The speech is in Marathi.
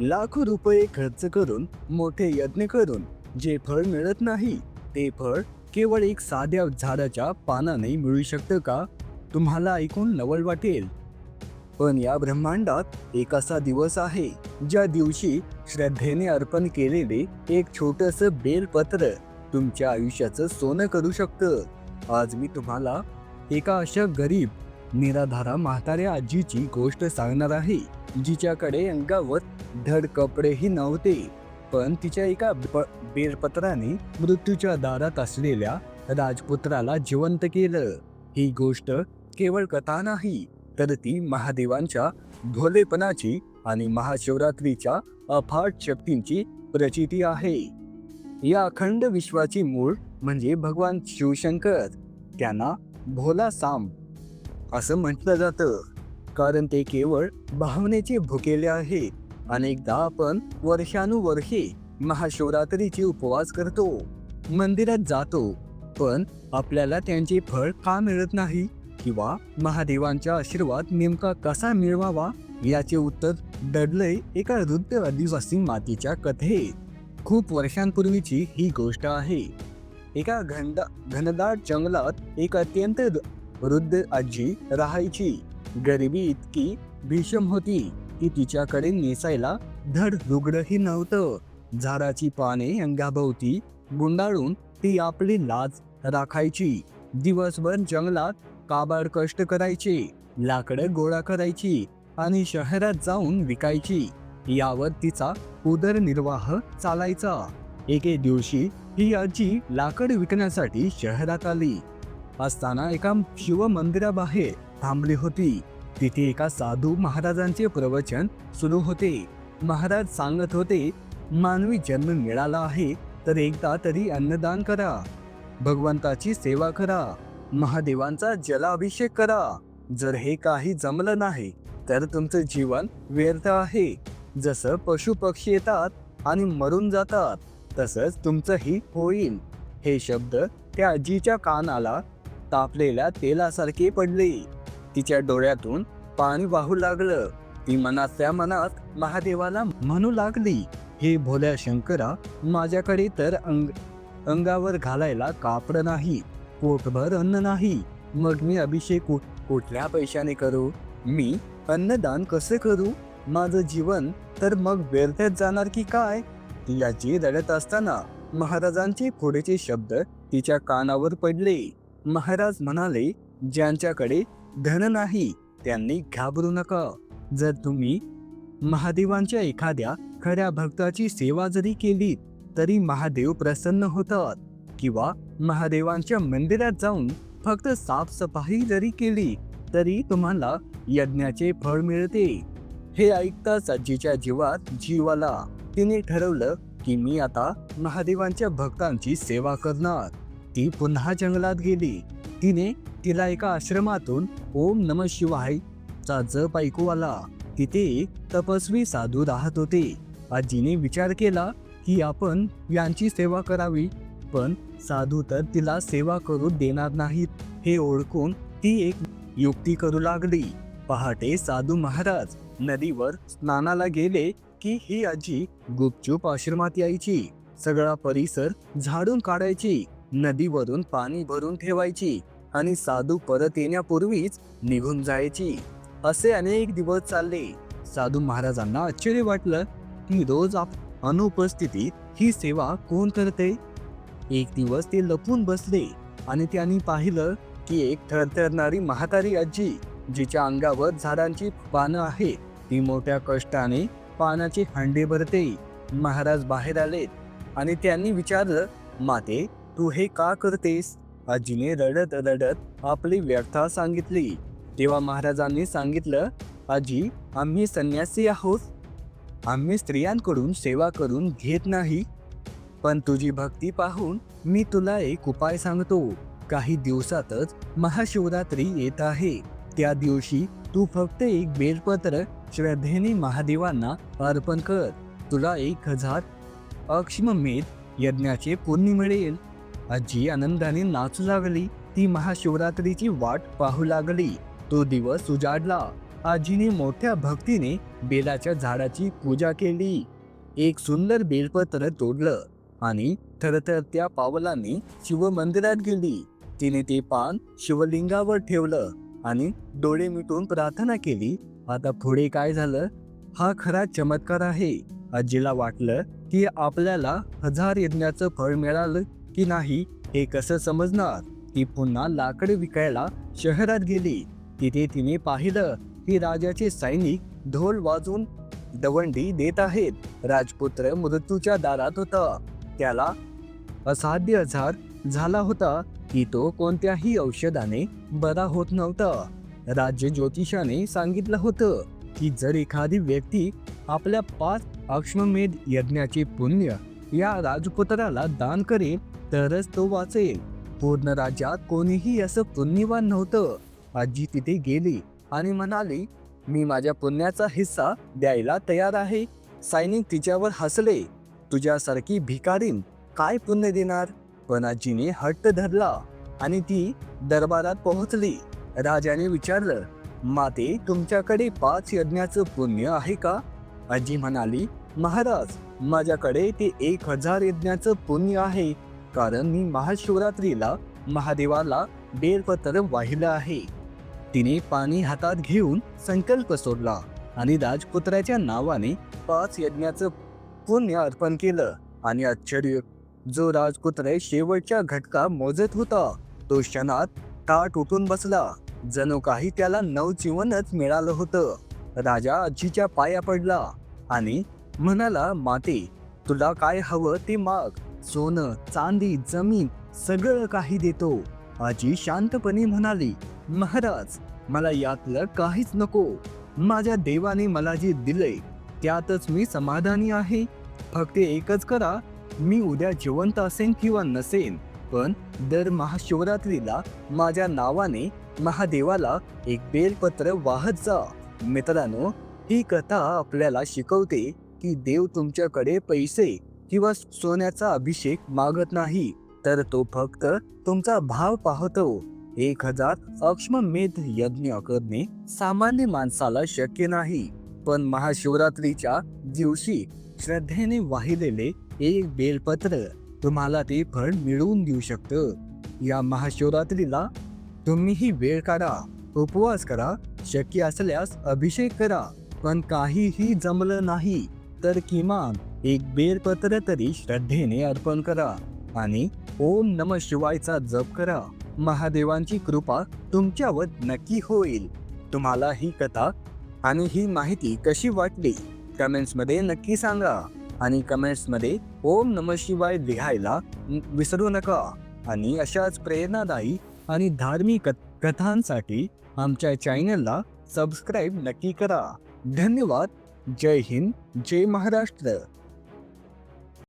लाखो रुपये खर्च करून मोठे यज्ञ करून जे फळ मिळत नाही ते फळ केवळ एक साध्या झाडाच्या पानाने मिळू शकतं का? तुम्हाला ऐकून नवल वाटेल, पण या ब्रह्मांडात एक असा दिवस आहे ज्या दिवशी श्रद्धेने अर्पण केलेले एक छोटस बेलपत्र तुमच्या आयुष्याचं सोनं करू शकतं. आज मी तुम्हाला एका अशा गरीब निराधारा म्हाताऱ्या आजीची गोष्ट सांगणार आहे, जिच्याकडे अंगावर धड कपडेही नव्हते, पण तिच्या एका बेलपत्राने मृत्यूच्या दारात असलेल्या राजपुत्राला जिवंत केलं. ही गोष्ट केवळ कथा नाही, तर ती महादेवांच्या भोलेपणाची आणि महाशिवरात्रीच्या अफाट शक्तींची प्रचिती आहे. या अखंड विश्वाची मूळ म्हणजे भगवान शिवशंकर. त्यांना भोला सांब असं म्हटलं जातं, कारण ते केवळ भावनेचे भुकेले आहेत. अनेकदा आपण वर्षानुवर्षे महाशिवरात्रीचे उपवास करतो, मंदिरात जातो, पण आपल्याला त्यांचे फळ का मिळत नाही किंवा महादेवांचा आशीर्वाद नेमका कसा मिळवावा याचे उत्तर दडलंय एका वृद्ध आदिवासी मातीच्या कथेत. खूप वर्षांपूर्वीची ही गोष्ट आहे. एका घनदाट जंगलात एक अत्यंत वृद्ध आजी राहायची. गरिबी इतकी भीषण होती की तिच्याकडे नेसायला धड लुगडंही नव्हतं. झाडाची पाने अंगाभोवती गुंडाळून ती आपली लाज राखायची. दिवसभर जंगलात काबाड कष्ट करायचे, लाकडं गोळा करायची आणि शहरात जाऊन विकायची. यावर तिचा उदरनिर्वाह चालायचा. एके दिवशी ही आजी लाकड विकण्यासाठी शहरात आली असताना एका शिवमंदिराबाहेर थांबली होती. तिथे एका साधू महाराजांचे प्रवचन सुरू होते. महाराज सांगत होते, मानवी जन्म मिळाला आहे तर एकदा तरी अन्नदान करा, भगवंताची सेवा करा, महादेवांचा जलाभिषेक करा. जर हे काही जमलं नाही तर तुमचं जीवन व्यर्थ आहे. जसं पशु पक्षी येतात आणि मरून जातात, तसंच तुमचंही होईल. हे शब्द त्या आजीच्या कानाला तापलेल्या तेलासारखे पडले. तिच्या डोळ्यातून पाणी वाहू लागलं. ती मनातल्या मनात महादेवाला म्हणू लागली, हे भोल्या शंकरा, माझ्याकडे तर अंगावर घालायला कापड नाही, पोटभर अन्न नाही, मग मी अभिषेक कुठल्या पैशाने करू? मी अन्नदान कसं करू? माझं जीवन तर मग व्यर्थच जाणार की काय? ती आजी रडत असताना महाराजांचे पुढचे शब्द तिच्या कानावर पडले. महाराज म्हणाले, ज्यांच्याकडे धन नाही त्यांनी घाबरू नका. जर तुम्ही महादेवांच्या एखाद्या खऱ्या भक्ताची सेवा जरी केली तरी महादेव प्रसन्न होतात. किंवा महादेवांच्या मंदिरात जाऊन फक्त साफसफाई जरी केली तरी तुम्हाला यज्ञाचे फळ मिळते. हे ऐकताच आजीच्या जीवात जीव आला. तिने ठरवलं की मी आता महादेवांच्या भक्तांची सेवा करणार. ती पुन्हा जंगलात गेली. तिला एका आश्रमातून ओम नमः शिवाय चा जप ऐकू आला. तिथे एक तपस्वी साधू राहत होते. आजीने विचार केला की आपण यांची सेवा करावी, पण साधू तर तिला सेवा करू देणार नाहीत. हे ओळखून ती एक युक्ती करू लागली. पहाटे साधू महाराज नदीवर स्नानाला गेले की ही आजी गुपचूप आश्रमात यायची. सगळा परिसर झाडून काढायची, नदीवरून पाणी भरून ठेवायची आणि साधू परत येण्यापूर्वीच निघून जायची. असे अनेक दिवस चालले. साधू महाराजांना आश्चर्य वाटलं की रोज अनुपस्थितीत ही सेवा कोण करते. एक दिवस ते लपून बसले आणि त्यांनी पाहिलं की एक थरथरणारी म्हातारी आजी, जिच्या अंगावर झाडांची पानं आहे, ती मोठ्या कष्टाने पानाचे हांडे भरते. महाराज बाहेर आलेत आणि त्यांनी विचारलं, माते, तू हे का करतेस? आजीने रडत रडत आपली व्यथा सांगितली. तेव्हा महाराजांनी सांगितलं, आजी, आम्ही संन्यासी आहोत. आम्ही स्त्रियांकडून सेवा करून घेत नाही. पण तुझी भक्ती पाहून मी तुला एक उपाय सांगतो. काही दिवसातच महाशिवरात्री येत आहे. त्या दिवशी तू फक्त एक बेलपत्र श्रद्धेने महादेवांना अर्पण कर. तुला 1000 अक्षमेध यज्ञाचे पुण्य मिळेल. आजी आनंदाने नाचू लागली. ती महाशिवरात्रीची वाट पाहू लागली. तो दिवस उजाडला आजीने मोठ्या भक्तीने बेलाच्या झाडाची पूजा केली. एक सुंदर बेलपत्र तोडलं आणि थरथरत्या पावलांनी शिवमंदिरात गेली. तिने ते पान शिवलिंगावर ठेवलं आणि डोळे मिटून प्रार्थना केली. आता पुढे काय झालं हा खरा चमत्कार आहे. आजीला वाटलं की आपल्याला 1000 यज्ञाचं फळ मिळालं की नाही हे कसं समजणार. ती पुन्हा लाकड विकायला शहरात गेली. तिथे तिने पाहिलं की राजाचे सैनिक ढोल वाजवून दवंडी देत आहेत. राजपुत्र मृत्यूच्या दारात होता. त्याला असाध्य आजार झाला होता की तो कोणत्याही औषधाने बरा होत नव्हता. राज्य ज्योतिषाने सांगितलं होतं की जर एखादी व्यक्ती आपल्या 5 अश्वमेध यज्ञाचे पुण्य या राजपुत्राला दान करेल तरच तो वाचेल. पूर्ण राज्यात कोणीही असं पुण्यवान नव्हतं. आजी तिथे गेली आणि म्हणाली, मी माझ्या पुण्याचा हिस्सा द्यायला तयार आहे. सैनिक तिच्यावर हसले. तुझ्यासारखी भिकारीन काय पुण्य देणार. पण आजीने हट्ट धरला आणि ती दरबारात पोहोचली. राजाने विचारलं, माते तुमच्याकडे 5 यज्ञाचं पुण्य आहे का. आजी म्हणाली, महाराज माझ्याकडे ते 1000 यज्ञाचं पुण्य आहे. कारण मी महाशिवरात्रीला महादेवाला बेलपत्र वाहिलं आहे. तिने पाणी हातात घेऊन संकल्प सोडला आणि राजपुत्राच्या नावाने 5 यज्ञाचं पुण्य अर्पण केलं. आणि आश्चर्य, जो राजपुत्र शेवटच्या घटका मोजत होता तो क्षणात ताट उठून बसला. जणू काही त्याला नवजीवनच मिळालं होतं. राजा आजीच्या पाया पडला आणि म्हणाला, माते तुला काय हवं ते माग. सोनं चांदी जमीन सगळं काही देतो. आजी शांतपणे म्हणाली, महाराज मला यातलं काहीच नको. माझ्या देवाने मला जे दिलंय त्यातच मी समाधानी आहे. फक्त एकच करा, मी उद्या जिवंत असेन किंवा नसेन पण दर महाशिवरात्रीला माझ्या नावाने महादेवाला एक बेलपत्र वाहत जा. मित्रांनो, ही कथा आपल्याला शिकवते की देव तुमच्याकडे पैसे किंवा सोन्याचा अभिषेक मागत नाही, तर तो फक्त तुमचा भाव पाहतो. 1000 अश्वमेध यज्ञ करणे सामान्य माणसाला शक्य नाही, पण महाशिवरात्रीच्या दिवशी श्रद्धेने वाहिलेले एक बेलपत्र तुम्हाला ते फळ मिळवून देऊ शकतं. या महाशिवरात्रीला तुम्हीही वेळ काढा, उपवास करा, शक्य असल्यास अभिषेक करा. पण काहीही जमलं नाही तर किमान एक बेलपत्र तरी श्रद्धेने अर्पण करा आणि ओम नमः शिवायचा जप करा. महादेवांची कृपा तुमच्यावर नक्की होईल. तुम्हाला ही कथा आणि ही माहिती कशी वाटली कमेंट्समध्ये नक्की सांगा. आणि कमेंट्समध्ये ओम नमः शिवाय लिहायला विसरू नका. आणि अशाच प्रेरणादायी आणि धार्मिक कथांसाठी आमच्या चॅनलला सबस्क्राईब नक्की करा. धन्यवाद. जय हिंद, जय महाराष्ट्र.